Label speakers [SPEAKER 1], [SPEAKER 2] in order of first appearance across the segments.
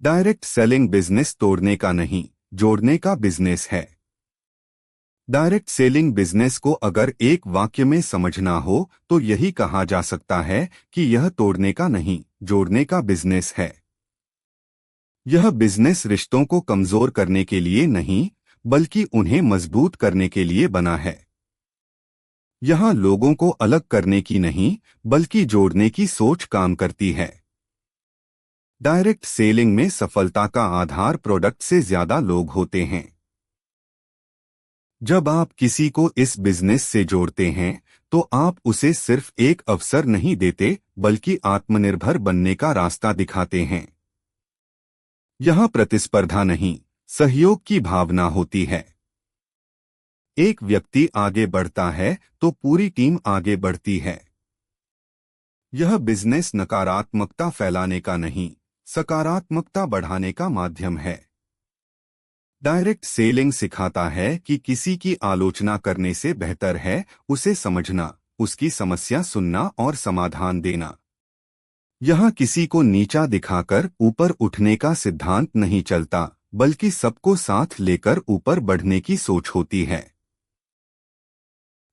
[SPEAKER 1] Direct selling business तोड़ने का नहीं, जोड़ने का बिजनेस है। डायरेक्ट सेलिंग बिजनेस को अगर एक वाक्य में समझना हो तो यही कहा जा सकता है कि यह तोड़ने का नहीं, जोड़ने का बिजनेस है। यह बिजनेस रिश्तों को कमजोर करने के लिए नहीं, बल्कि उन्हें मजबूत करने के लिए बना है। यहां लोगों को अलग करने की नहीं, बल्कि जोड़ने की सोच काम करती है। डायरेक्ट सेलिंग में सफलता का आधार प्रोडक्ट से ज्यादा लोग होते हैं। जब आप किसी को इस बिजनेस से जोड़ते हैं तो आप उसे सिर्फ एक अवसर नहीं देते, बल्कि आत्मनिर्भर बनने का रास्ता दिखाते हैं। यहां प्रतिस्पर्धा नहीं, सहयोग की भावना होती है। एक व्यक्ति आगे बढ़ता है तो पूरी टीम आगे बढ़ती है। यह बिजनेस नकारात्मकता फैलाने का नहीं, सकारात्मकता बढ़ाने का माध्यम है। डायरेक्ट सेलिंग सिखाता है कि किसी की आलोचना करने से बेहतर है उसे समझना, उसकी समस्या सुनना और समाधान देना। यहां किसी को नीचा दिखाकर ऊपर उठने का सिद्धांत नहीं चलता, बल्कि सबको साथ लेकर ऊपर बढ़ने की सोच होती है।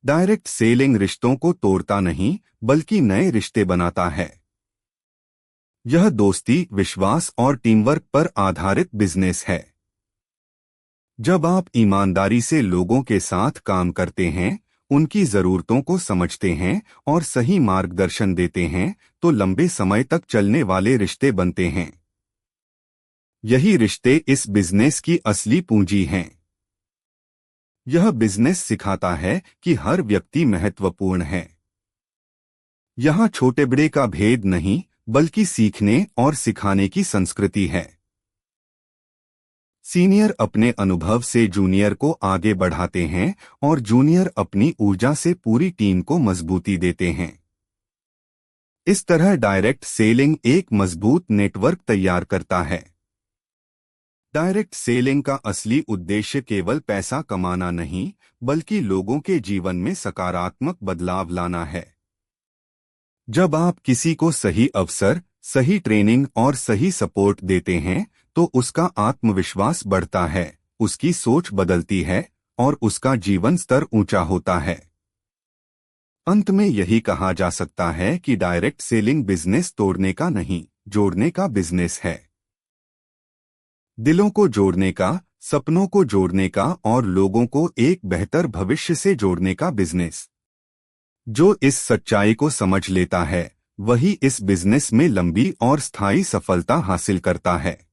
[SPEAKER 1] डायरेक्ट सेलिंग रिश्तों को तोड़ता नहीं, बल्कि नए रिश्ते बनाता है। यह दोस्ती, विश्वास और टीमवर्क पर आधारित बिजनेस है। जब आप ईमानदारी से लोगों के साथ काम करते हैं, उनकी जरूरतों को समझते हैं और सही मार्गदर्शन देते हैं, तो लंबे समय तक चलने वाले रिश्ते बनते हैं। यही रिश्ते इस बिजनेस की असली पूंजी हैं। यह बिजनेस सिखाता है कि हर व्यक्ति महत्वपूर्ण है। यहाँ छोटे बड़े का भेद नहीं, बल्कि सीखने और सिखाने की संस्कृति है। सीनियर अपने अनुभव से जूनियर को आगे बढ़ाते हैं और जूनियर अपनी ऊर्जा से पूरी टीम को मजबूती देते हैं। इस तरह डायरेक्ट सेलिंग एक मजबूत नेटवर्क तैयार करता है। डायरेक्ट सेलिंग का असली उद्देश्य केवल पैसा कमाना नहीं, बल्कि लोगों के जीवन में सकारात्मक बदलाव लाना है। जब आप किसी को सही अवसर, सही ट्रेनिंग और सही सपोर्ट देते हैं तो उसका आत्मविश्वास बढ़ता है, उसकी सोच बदलती है और उसका जीवन स्तर ऊंचा होता है। अंत में यही कहा जा सकता है कि डायरेक्ट सेलिंग बिजनेस तोड़ने का नहीं, जोड़ने का बिजनेस है। दिलों को जोड़ने का, सपनों को जोड़ने का और लोगों को एक बेहतर भविष्य से जोड़ने का बिजनेस। जो इस सच्चाई को समझ लेता है, वही इस बिजनेस में लंबी और स्थायी सफलता हासिल करता है।